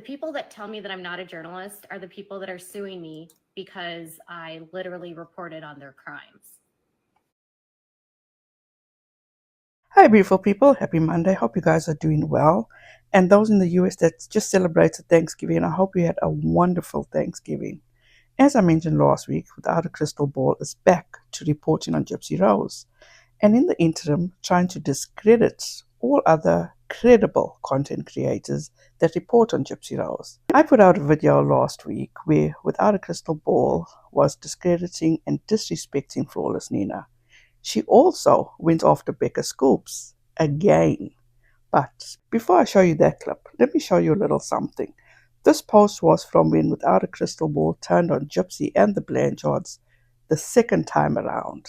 people that tell me that I'm not a journalist are the people that are suing me because I literally reported on their crimes. Hi beautiful people, happy Monday. Hope you guys are doing well. And those in the US that just celebrated Thanksgiving, I hope you had a wonderful Thanksgiving. As I mentioned last week, Without a Crystal Ball is back to reporting on Gypsy Rose, and in the interim trying to discredit all other credible content creators that report on Gypsy Rose. I put out a video last week where Without a Crystal Ball was discrediting and disrespecting Flawless Nina. She also went after BECCA Scoops again. But before I show you that clip, let me show you a little something. This post was from when Without a Crystal Ball turned on Gypsy and the Blanchards the second time around.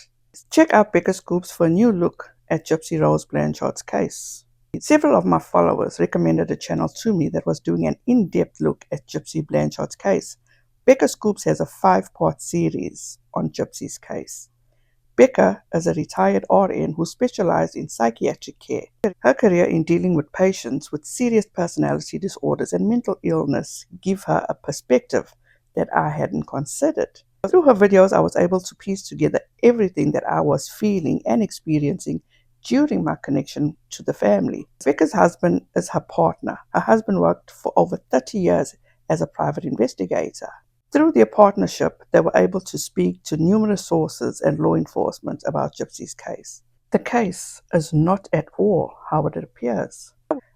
Check out BECCA Scoops for a new look at Gypsy Rose Blanchard's case. Several of my followers recommended a channel to me that was doing an in-depth look at Gypsy Blanchard's case. BECCA Scoops has a 5-part series on Gypsy's case. BECCA is a retired RN who specialized in psychiatric care. Her career in dealing with patients with serious personality disorders and mental illness give her a perspective that I hadn't considered. Through her videos, I was able to piece together everything that I was feeling and experiencing during my connection to the family. BECCA's husband is her partner. Her husband worked for over 30 years as a private investigator. Through their partnership, they were able to speak to numerous sources and law enforcement about Gypsy's case. The case is not at all how it appears.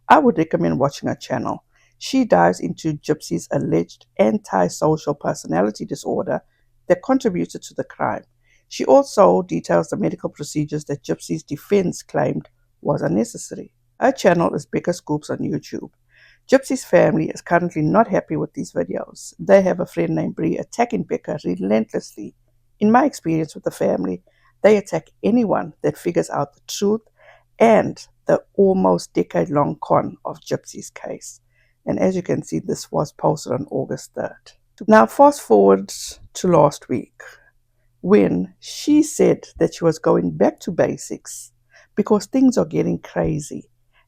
I would recommend watching her channel. She dives into Gypsy's alleged antisocial personality disorder that contributed to the crime. She also details the medical procedures that Gypsy's defense claimed was unnecessary. Her channel is BECCA Scoops on YouTube. Gypsy's family is currently not happy with these videos. They have a friend named Bree attacking BECCA relentlessly. In my experience with the family, they attack anyone that figures out the truth and the almost decade-long con of Gypsy's case. And as you can see, this was posted on August 3rd. Now fast forward to last week when she said that she was going back to basics because things are getting crazy.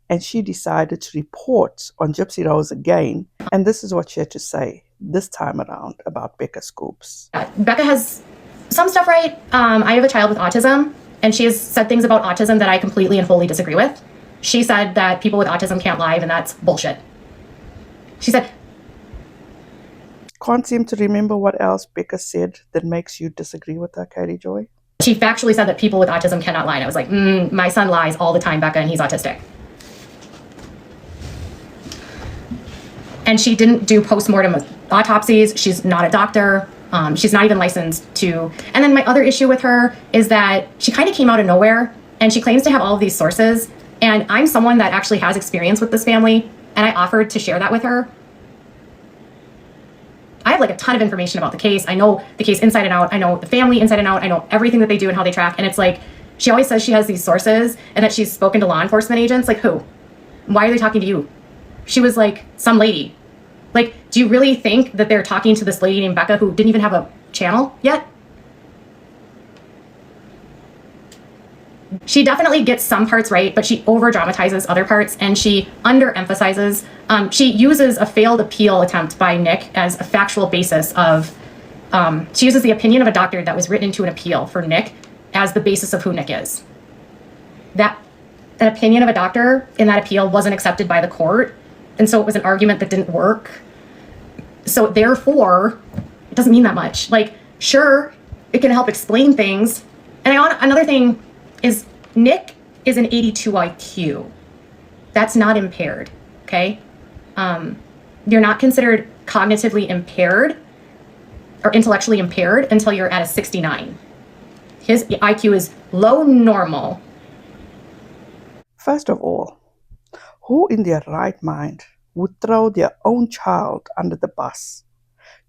And she decided to report on Gypsy Rose again. And this is what she had to say this time around about BECCA Scoops. BECCA has some stuff right. I have a child with autism, and she has said things about autism that I completely and wholly disagree with. She said that people with autism can't lie, and that's bullshit. She said... Can't seem to remember what else BECCA said that makes you disagree with her, Katie Joy. She factually said that people with autism cannot lie. And I was like, my son lies all the time, BECCA, and he's autistic. And she didn't do postmortem autopsies. She's not a doctor. She's not even licensed to. And then my other issue with her is that she kind of came out of nowhere, and she claims to have all of these sources. And I'm someone that actually has experience with this family, and I offered to share that with her. I have like a ton of information about the case. I know the case inside and out. I know the family inside and out. I know everything that they do and how they track. And it's like, she always says she has these sources and that she's spoken to law enforcement agents. Like, who? Why are they talking to you? She was like, some lady. Like, do you really think that they're talking to this lady named BECCA who didn't even have a channel yet? She definitely gets some parts right, but she over-dramatizes other parts, and she under-emphasizes. She uses a failed appeal attempt by Nick as a factual basis of... she uses the opinion of a doctor that was written into an appeal for Nick as the basis of who Nick is. An opinion of a doctor in that appeal wasn't accepted by the court, and so it was an argument that didn't work. So therefore, it doesn't mean that much. Like, sure, it can help explain things. And another thing is Nick is an 82 IQ. That's not impaired, okay? You're not considered cognitively impaired or intellectually impaired until you're at a 69. His IQ is low normal. First of all, who in their right mind would throw their own child under the bus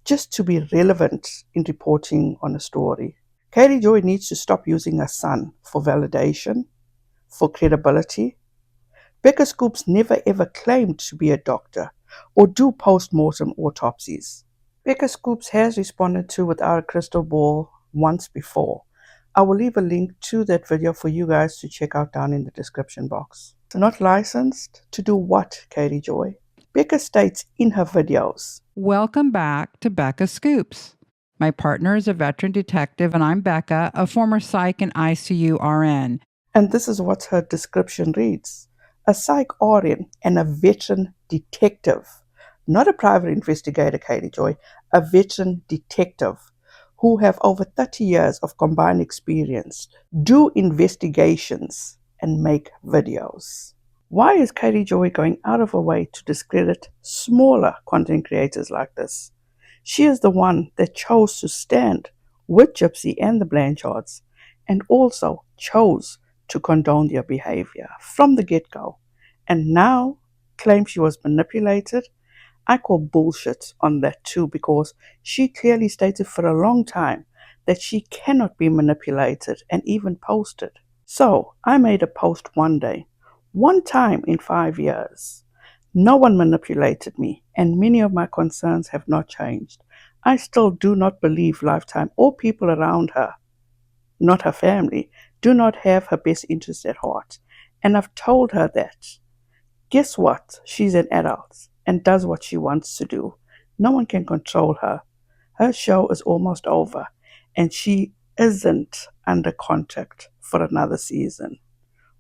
just to be relevant in reporting on a story? Katie Joy needs to stop using her son for validation, for credibility. BECCA Scoops never ever claimed to be a doctor or do post-mortem autopsies. BECCA Scoops has responded to Without a Crystal Ball once before. I will leave a link to that video for you guys to check out down in the description box. Not licensed to do what, Katie Joy? BECCA states in her videos, Welcome back to BECCA Scoops. My partner is a veteran detective, and I'm BECCA, a former psych and ICU RN. and this is what her description reads: a psych RN and a veteran detective, not a private investigator, Katie Joy, a veteran detective who have over 30 years of combined experience, do investigations and make videos. Why is Katie Joy going out of her way to discredit smaller content creators like this? She is the one that chose to stand with Gypsy and the Blanchards, and also chose to condone their behavior from the get-go, and now claims she was manipulated. I call bullshit on that too, because she clearly stated for a long time that she cannot be manipulated and even posted. So I made a post one day, one time in 5 years. No one manipulated me, and many of my concerns have not changed. I still do not believe Lifetime or people around her, not her family, do not have her best interest at heart. And I've told her that. Guess what? She's an adult and does what she wants to do. No one can control her. Her show is almost over, and she isn't under contract for another season.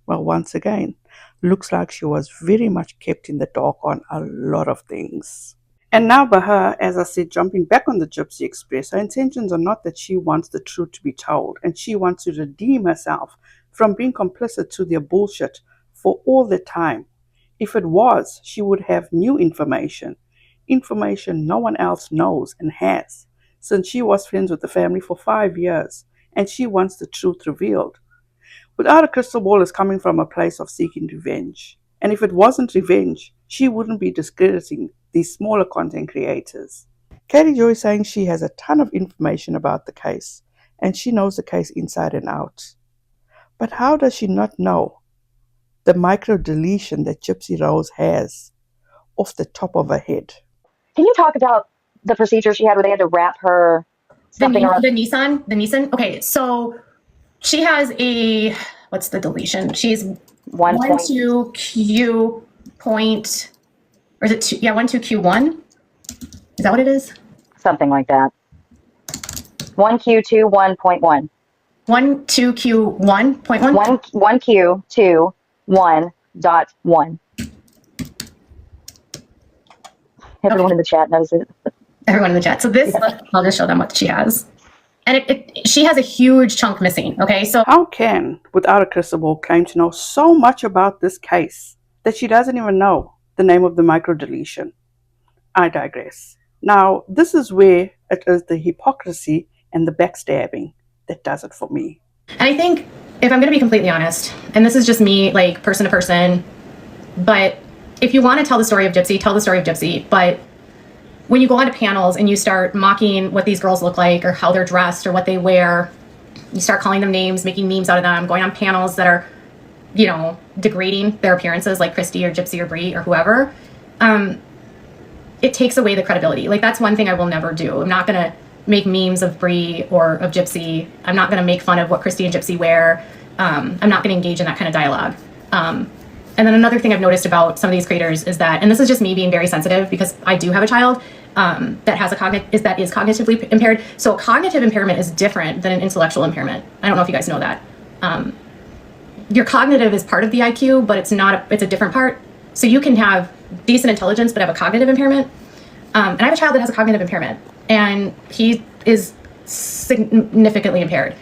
Well, once again, looks like she was very much kept in the dark on a lot of things. And now by her, as I said, jumping back on the Gypsy Express, her intentions are not that she wants the truth to be told, and she wants to redeem herself from being complicit to their bullshit for all the time. If it was, she would have new information no one else knows and has, since she was friends with the family for 5 years, and she wants the truth revealed. Without a crystal ball is coming from a place of seeking revenge. And if it wasn't revenge, she wouldn't be discrediting these smaller content creators. Katie Joy is saying she has a ton of information about the case, and she knows the case inside and out. But how does she not know the micro deletion that Gypsy Rose has off the top of her head? Can you talk about the procedure she had where they had to wrap her something around? The Nissan. Okay, so she has a, what's the deletion? She's 12Q point, or is it 12Q1? Is that what it is? Something like that. 1Q21.1. 12Q1.1? 1Q21.1. Everyone in the chat knows it. Everyone in the chat. So this, I'll just show them what she has. And she has a huge chunk missing, okay? So how can, without a crystal ball, claim to know so much about this case that she doesn't even know the name of the micro deletion? I digress. Now, this is where it is the hypocrisy and the backstabbing that does it for me. And I think, if I'm going to be completely honest, and this is just me, like, person to person, but if you want to tell the story of Gypsy, tell the story of Gypsy. But when you go onto panels and you start mocking what these girls look like or how they're dressed or what they wear, you start calling them names, making memes out of them, going on panels that are, you know, degrading their appearances, like Christy or Gypsy or Bree or whoever, it takes away the credibility. Like, that's one thing I will never do. I'm not going to make memes of Bree or of Gypsy. I'm not going to make fun of what Christy and Gypsy wear. I'm not going to engage in that kind of dialogue. And then another thing I've noticed about some of these creators is that, and this is just me being very sensitive because I do have a child that has that is cognitively impaired. So cognitive impairment is different than an intellectual impairment. I don't know if you guys know that. Your cognitive is part of the IQ, but it's a different part. So you can have decent intelligence but have a cognitive impairment. And I have a child that has a cognitive impairment, and he is significantly impaired.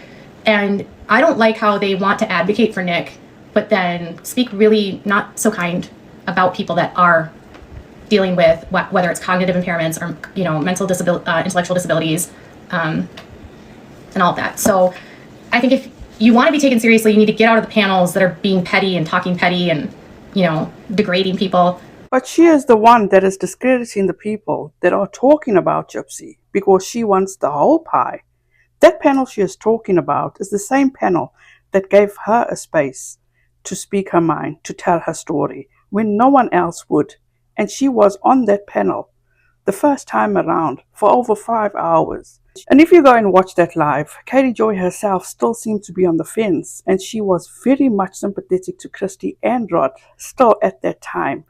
And I don't like how they want to advocate for Nick, but then speak really not so kind about people that are dealing with whether it's cognitive impairments or, you know, intellectual disabilities, and all of that. So I think if you want to be taken seriously, you need to get out of the panels that are being petty and talking petty and, you know, degrading people. But she is the one that is discrediting the people that are talking about Gypsy because she wants the whole pie. That panel she is talking about is the same panel that gave her a space to speak her mind, to tell her story, when no one else would. And she was on that panel the first time around for over 5 hours. And if you go and watch that live, Katie Joy herself still seemed to be on the fence, and she was very much sympathetic to Christy and Rod still at that time.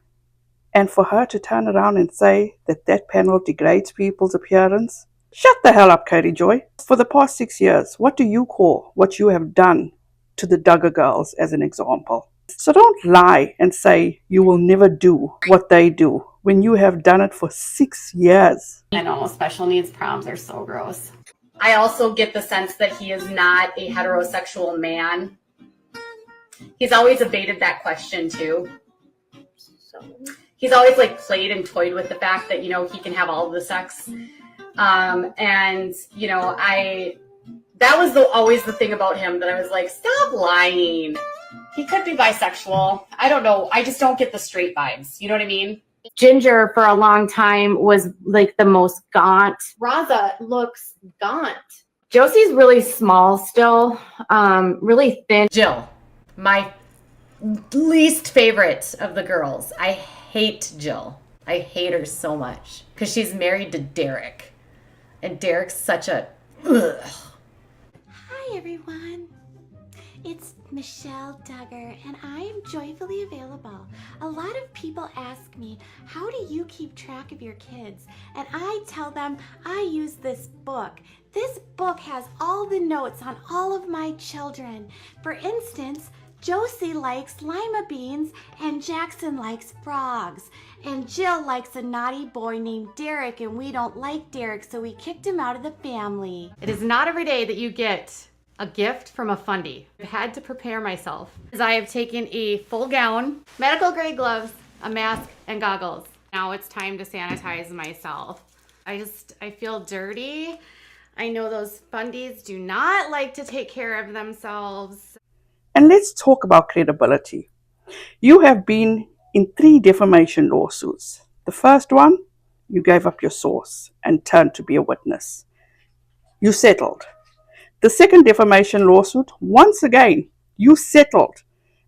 And for her to turn around and say that that panel degrades people's appearance? Shut the hell up, Katie Joy. For the past 6 years, what do you call what you have done to the Duggar girls as an example? So don't lie and say you will never do what they do when you have done it for 6 years. I know, special needs proms are so gross. I also get the sense that he is not a heterosexual man. He's always evaded that question too. He's always like played and toyed with the fact that, you know, he can have all of the sex. And, you know, that was always the thing about him that I was like, stop lying. He could be bisexual. I don't know. I just don't get the straight vibes. You know what I mean? Ginger for a long time was like the most gaunt. Raza looks gaunt. Josie's really small still, really thin. Jill, my least favorite of the girls. I hate Jill. I hate her so much because she's married to Derek. And Derek's such a... Ugh. Hi everyone, it's Michelle Duggar and I am joyfully available. A lot of people ask me, how do you keep track of your kids? And I tell them I use this book. This book has all the notes on all of my children. For instance, Josie likes lima beans and Jackson likes frogs. And Jill likes a naughty boy named Derek and we don't like Derek, so we kicked him out of the family. It is not every day that you get a gift from a fundie. I've had to prepare myself as I have taken a full gown, medical grade gloves, a mask, and goggles. Now it's time to sanitize myself. I feel dirty. I know those fundies do not like to take care of themselves. And let's talk about credibility. You have been in 3 defamation lawsuits. The first one, you gave up your source and turned to be a witness. You settled. The second defamation lawsuit, once again, you settled.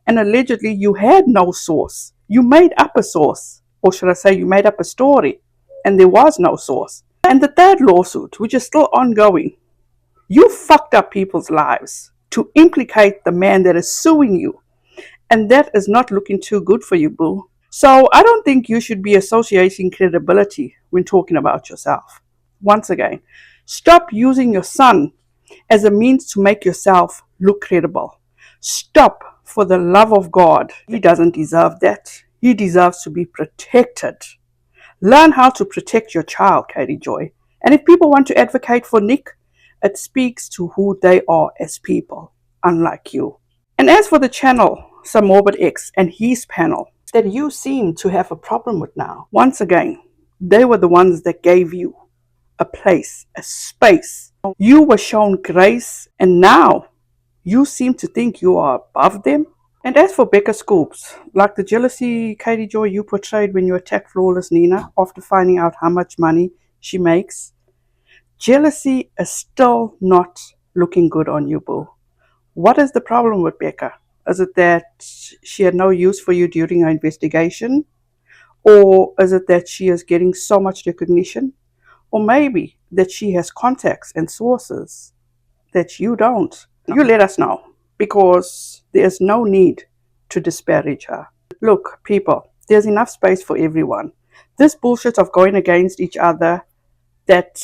And allegedly you had no source. You made up a source. Or should I say you made up a story. And there was no source. And the third lawsuit, which is still ongoing, you fucked up people's lives to implicate the man that is suing you. And that is not looking too good for you, boo. So I don't think you should be associating credibility when talking about yourself. Once again, stop using your son as a means to make yourself look credible. Stop, for the love of God. He doesn't deserve that. He deserves to be protected. Learn how to protect your child, Katie Joy. And if people want to advocate for Nick, it speaks to who they are as people, unlike you. And as for the channel, Some Morbid X and his panel, that you seem to have a problem with now, once again, they were the ones that gave you a place, a space. You were shown grace, and now you seem to think you are above them. And as for BECCA scoops, like the jealousy, Katie Joy, you portrayed when you attacked Flawless Nina after finding out how much money she makes, jealousy is still not looking good on you, boo. What is the problem with BECCA? Is it that she had no use for you during her investigation? Or is it that she is getting so much recognition? Or maybe that she has contacts and sources that you don't? You let us know, because there's no need to disparage her. Look, people, there's enough space for everyone. This bullshit of going against each other that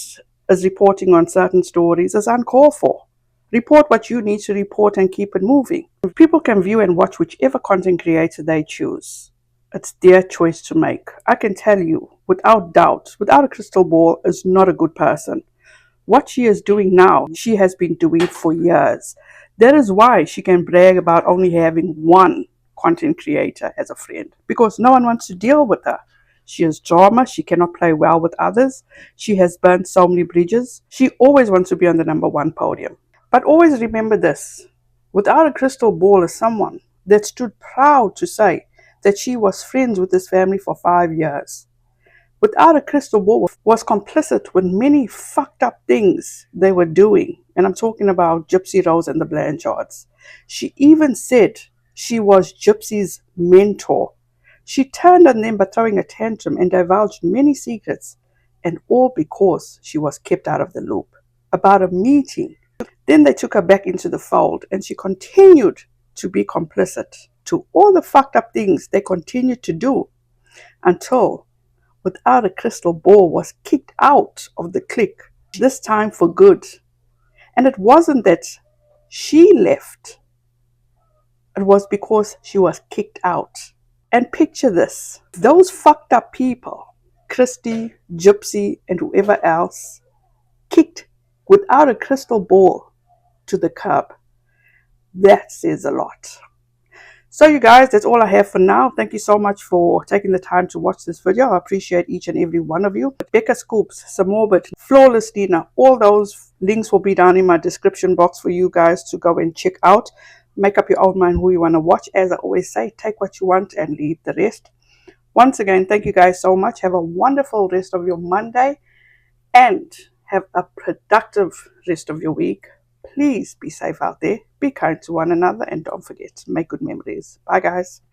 is reporting on certain stories is uncalled for. Report what you need to report and keep it moving. People can view and watch whichever content creator they choose. It's their choice to make. I can tell you, without doubt, without a crystal ball, is not a good person. What she is doing now, she has been doing for years. That is why she can brag about only having one content creator as a friend, because no one wants to deal with her. She has drama. She cannot play well with others. She has burned so many bridges. She always wants to be on the #1 podium. But always remember this. Without a crystal ball is someone that stood proud to say that she was friends with this family for 5 years. Without a crystal ball was complicit with many fucked up things they were doing. And I'm talking about Gypsy Rose and the Blanchards. She even said she was Gypsy's mentor. She turned on them by throwing a tantrum and divulged many secrets, and all because she was kept out of the loop about a meeting. Then they took her back into the fold, and she continued to be complicit to all the fucked up things they continued to do. until Without a Crystal Ball was kicked out of the clique, this time for good. And it wasn't that she left, it was because she was kicked out. And picture this, those fucked up people, Christy, Gypsy, and whoever else, kicked Without a Crystal Ball to the curb. That says a lot. So you guys, that's all I have for now. Thank you so much for taking the time to watch this video. I appreciate each and every one of you. BECCA Scoops, some MORBID, Flawless Dinner, all those links will be down in my description box for you guys to go and check out. Make up your own mind who you want to watch. As I always say, take what you want and leave the rest. Once again, thank you guys so much. Have a wonderful rest of your Monday and have a productive rest of your week. Please be safe out there, be kind to one another, and don't forget, make good memories. Bye guys.